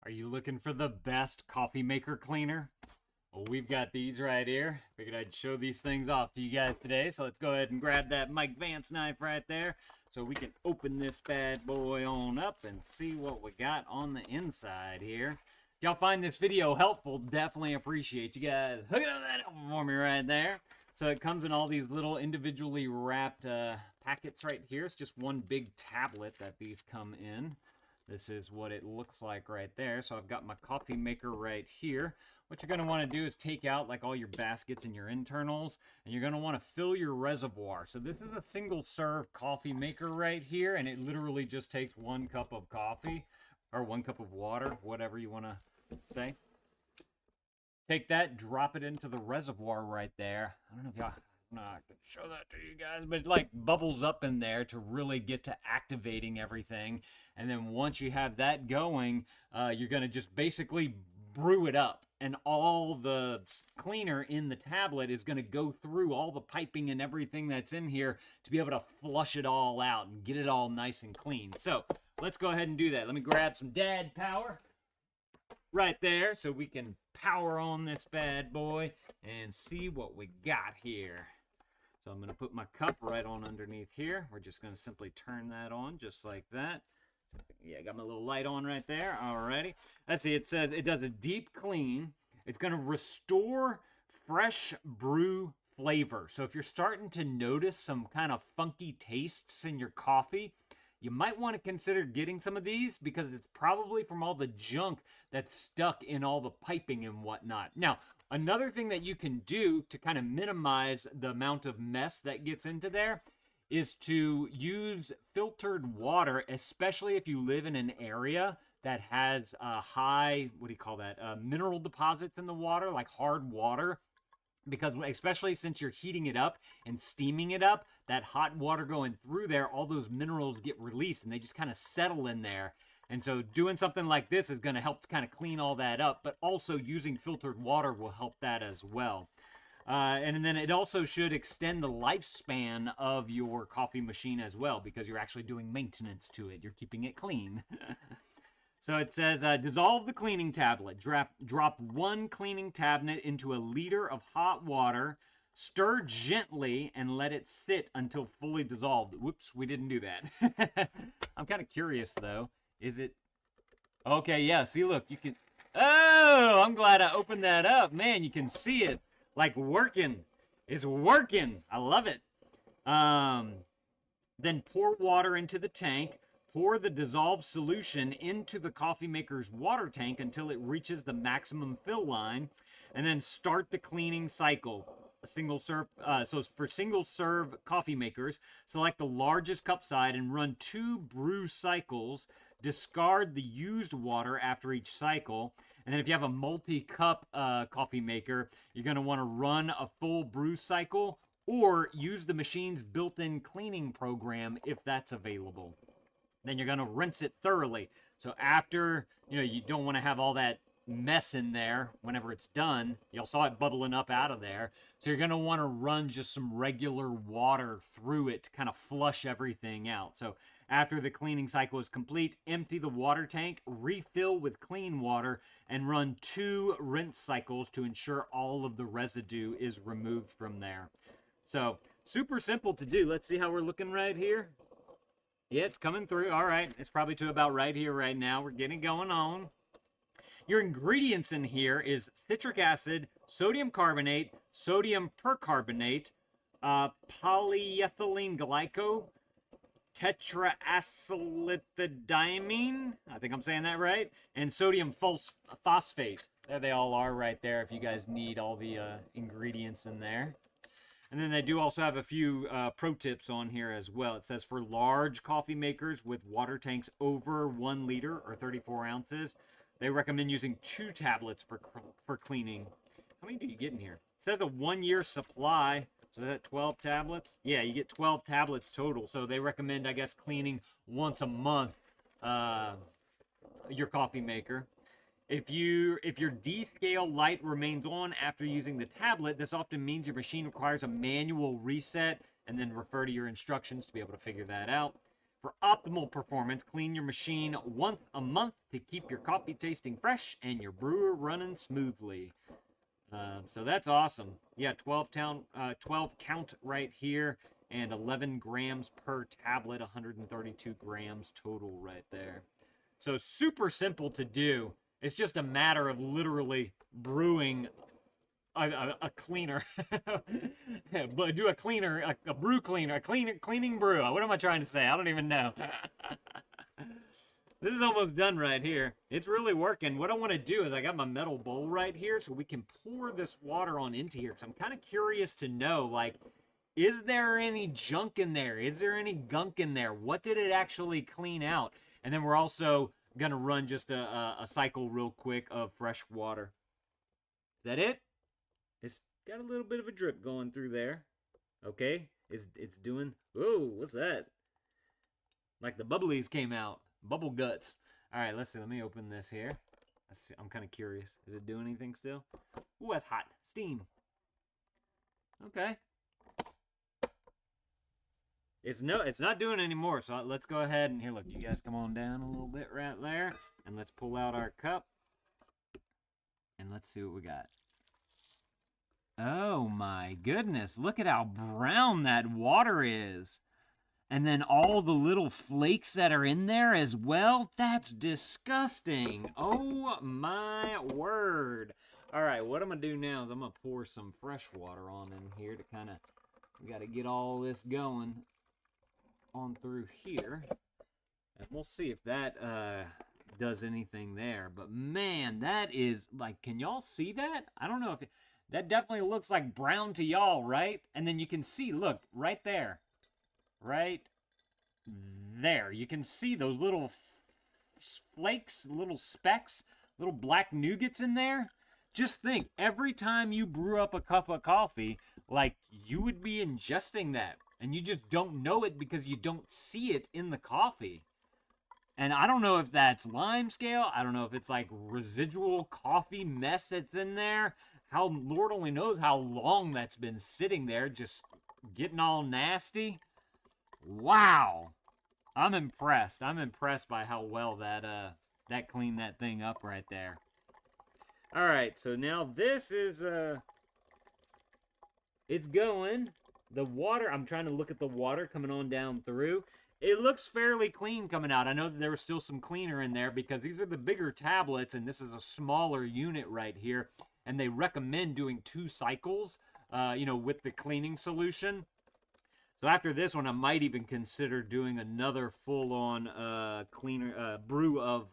Are you looking for the best coffee maker cleaner? Well, we've got these right here. Figured I'd show these things off to you guys today. So let's go ahead and grab that Mike Vance knife right there so we can open this bad boy on up and see what we got on the inside here. If y'all find this video helpful, definitely appreciate you guys hooking up that for me right there. So it comes in all these little individually wrapped packets right here. It's just one big tablet that these come in. This is what it looks like right there. So I've got my coffee maker right here. What you're going to want to do is take out like all your baskets and your internals, and you're going to want to fill your reservoir. So this is a single serve coffee maker right here, and it literally just takes 1 cup of coffee or 1 cup of water, whatever you want to say. Take that, drop it into the reservoir right there. I don't know if y'all... No, I can show that to you guys, but it like bubbles up in there to really get to activating everything. And then once you have that going, you're going to just basically brew it up. And all the cleaner in the tablet is going to go through all the piping and everything that's in here to be able to flush it all out and get it all nice and clean. So let's go ahead and do that. Let me grab some dad power right there so we can power on this bad boy and see what we got here. So I'm going to put my cup right on underneath here. We're just going to simply turn that on just like that. Yeah, I got my little light on right there. Alrighty. Let's see, it says it does a deep clean. It's going to restore fresh brew flavor. So if you're starting to notice some kind of funky tastes in your coffee, you might want to consider getting some of these because it's probably from all the junk that's stuck in all the piping and whatnot. Now, another thing that you can do to kind of minimize the amount of mess that gets into there is to use filtered water, especially if you live in an area that has high, mineral deposits in the water, like hard water. Because especially since you're heating it up and steaming it up, that hot water going through there, all those minerals get released and they just kind of settle in there. And so doing something like this is going to help to kind of clean all that up, but also using filtered water will help that as well. And then it also should extend the lifespan of your coffee machine as well, because you're actually doing maintenance to it. You're keeping it clean. So it says, dissolve the cleaning tablet. Drop 1 cleaning tablet into a liter of hot water. Stir gently and let it sit until fully dissolved. Whoops, we didn't do that. I'm kind of curious, though. Is it... Okay, yeah, see, look, you can... Oh, I'm glad I opened that up. Man, you can see it, like, working. It's working. I love it. Then pour water into the tank. Pour the dissolved solution into the coffee maker's water tank until it reaches the maximum fill line, and then start the cleaning cycle. So for single serve coffee makers, select the largest cup side and run 2 brew cycles. Discard the used water after each cycle. And then if you have a multi-cup coffee maker, you're going to want to run a full brew cycle or use the machine's built-in cleaning program if that's available. Then you're going to rinse it thoroughly. So after, you don't want to have all that mess in there whenever it's done. Y'all saw it bubbling up out of there. So you're going to want to run just some regular water through it to kind of flush everything out. So after the cleaning cycle is complete, empty the water tank, refill with clean water, and run 2 rinse cycles to ensure all of the residue is removed from there. So super simple to do. Let's see how we're looking right here. Yeah, it's coming through. All right. It's probably to about right here right now. We're getting going on. Your ingredients in here is citric acid, sodium carbonate, sodium percarbonate, polyethylene glycol, tetraacylithidiamine, I think I'm saying that right, and sodium phosphate. There they all are right there if you guys need all the ingredients in there. And then they do also have a few pro tips on here as well. It says for large coffee makers with water tanks over 1 liter or 34 ounces, they recommend using 2 tablets for cleaning. How many do you get in here? It says a 1-year supply. So is that 12 tablets? Yeah, you get 12 tablets total. So they recommend, I guess, cleaning once a month your coffee maker. If your D-scale light remains on after using the tablet, this often means your machine requires a manual reset, and then refer to your instructions to be able to figure that out. For optimal performance, clean your machine once a month to keep your coffee tasting fresh and your brewer running smoothly. So that's awesome. Yeah, 12 count right here, and 11 grams per tablet, 132 grams total right there. So super simple to do. It's just a matter of literally brewing a cleaner, but do a cleaner, a brew cleaner, a cleaning brew. What am I trying to say? I don't even know. This is almost done right here. It's really working. What I want to do is I got my metal bowl right here so we can pour this water on into here, because I'm kind of curious to know, like, is there any junk in there? Is there any gunk in there? What did it actually clean out? And then we're also going to run just a cycle real quick of fresh water. Is that it? It's got a little bit of a drip going through there. Okay. It's doing... Whoa, what's that? Like the bubblies came out. Bubble guts. All right, let's see. Let me open this here. Let's see. I'm kind of curious. Is it doing anything still? Ooh, that's hot. Steam. Okay. It's not doing anymore. So let's go ahead and here. Look, you guys come on down a little bit right there, and let's pull out our cup, and let's see what we got. Oh my goodness! Look at how brown that water is. And then all the little flakes that are in there as well. That's disgusting. Oh my word. All right, what I'm going to do now is I'm going to pour some fresh water on in here to kind of, we got to get all this going on through here. And we'll see if that does anything there. But man, that is like, can y'all see that? I don't know if, that definitely looks like brown to y'all, right? And then you can see, look, right there. Right there. You can see those little flakes, little specks, little black nougats in there. Just think, every time you brew up a cup of coffee, like, you would be ingesting that. And you just don't know it because you don't see it in the coffee. And I don't know if that's lime scale. I don't know if it's like residual coffee mess that's in there. How, Lord only knows how long that's been sitting there, just getting all nasty. Wow, I'm impressed. I'm impressed by how well that cleaned that thing up right there. All right, so now this is it's going. The water, I'm trying to look at the water coming on down through. It looks fairly clean coming out. I know that there was still some cleaner in there because these are the bigger tablets and this is a smaller unit right here. And they recommend doing 2 cycles, with the cleaning solution. So after this one, I might even consider doing another full-on cleaner brew of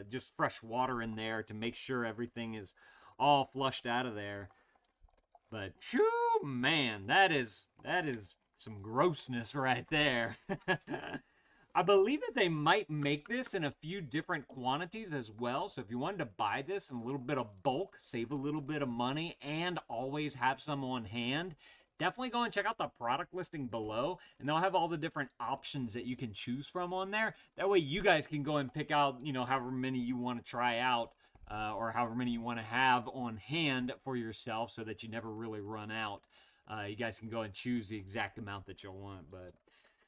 just fresh water in there to make sure everything is all flushed out of there. But shoo, man, that is some grossness right there. I believe that they might make this in a few different quantities as well. So if you wanted to buy this in a little bit of bulk, save a little bit of money, and always have some on hand, definitely go and check out the product listing below, and they'll have all the different options that you can choose from on there. That way you guys can go and pick out, however many you want to try out, or however many you want to have on hand for yourself so that you never really run out. You guys can go and choose the exact amount that you'll want. But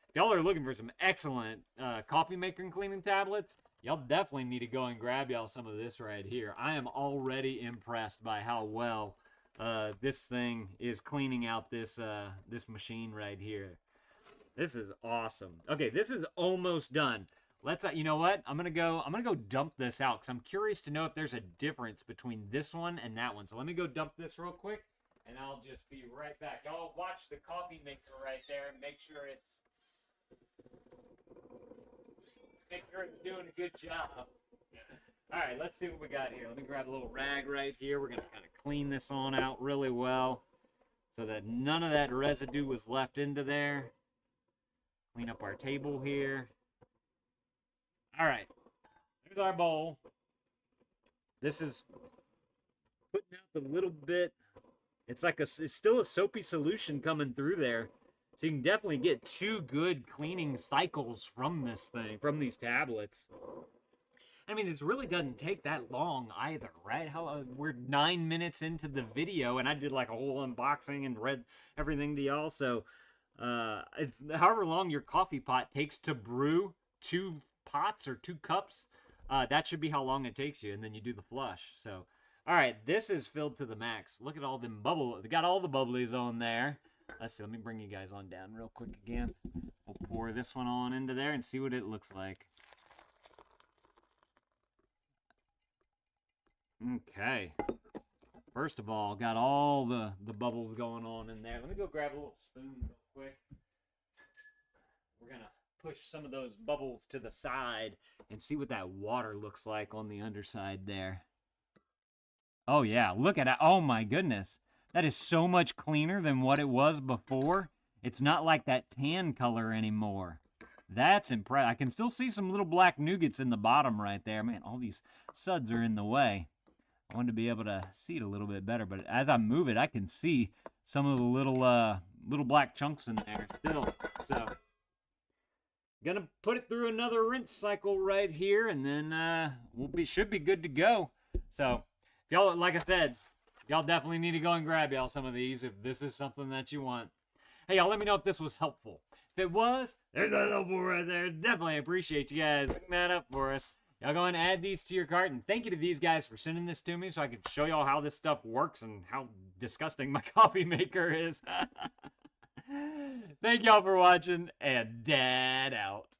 if y'all are looking for some excellent coffee maker and cleaning tablets, y'all definitely need to go and grab y'all some of this right here. I am already impressed by how well this thing is cleaning out this machine right here. This is awesome. Okay, this is almost done. Let's you know what? I'm gonna go dump this out because I'm curious to know if there's a difference between this one and that one. So let me go dump this real quick, and I'll just be right back. Y'all watch the coffee maker right there and make sure it's doing a good job. All right, let's see what we got here. Let me grab a little rag right here. We're going to kind of clean this on out really well so that none of that residue was left into there. Clean up our table here. All right, there's our bowl. This is putting out the little bit. It's still a soapy solution coming through there. So you can definitely get 2 good cleaning cycles from this thing, from these tablets. I mean, this really doesn't take that long either, right? We're 9 minutes into the video, and I did like a whole unboxing and read everything to y'all. So It's however long your coffee pot takes to brew 2 pots or 2 cups. That should be how long it takes you, and then you do the flush. So, all right, this is filled to the max. Look at all them bubble. They got all the bubblies on there. Let's see. Let me bring you guys on down real quick again. We'll pour this one on into there and see what it looks like. Okay. First of all, got all the bubbles going on in there. Let me go grab a little spoon real quick. We're going to push some of those bubbles to the side and see what that water looks like on the underside there. Oh, yeah. Look at it. Oh, my goodness. That is so much cleaner than what it was before. It's not like that tan color anymore. That's impressive. I can still see some little black nougats in the bottom right there. Man, all these suds are in the way. I wanted to be able to see it a little bit better, but as I move it, I can see some of the little black chunks in there still. So, gonna put it through another rinse cycle right here, and then should be good to go. So, if y'all, like I said, y'all definitely need to go and grab y'all some of these if this is something that you want. Hey, y'all, let me know if this was helpful. If it was, there's a helpful right there. Definitely appreciate you guys picking that up for us. Y'all go and add these to your cart, and thank you to these guys for sending this to me so I can show y'all how this stuff works and how disgusting my coffee maker is. Thank y'all for watching, and Dad out.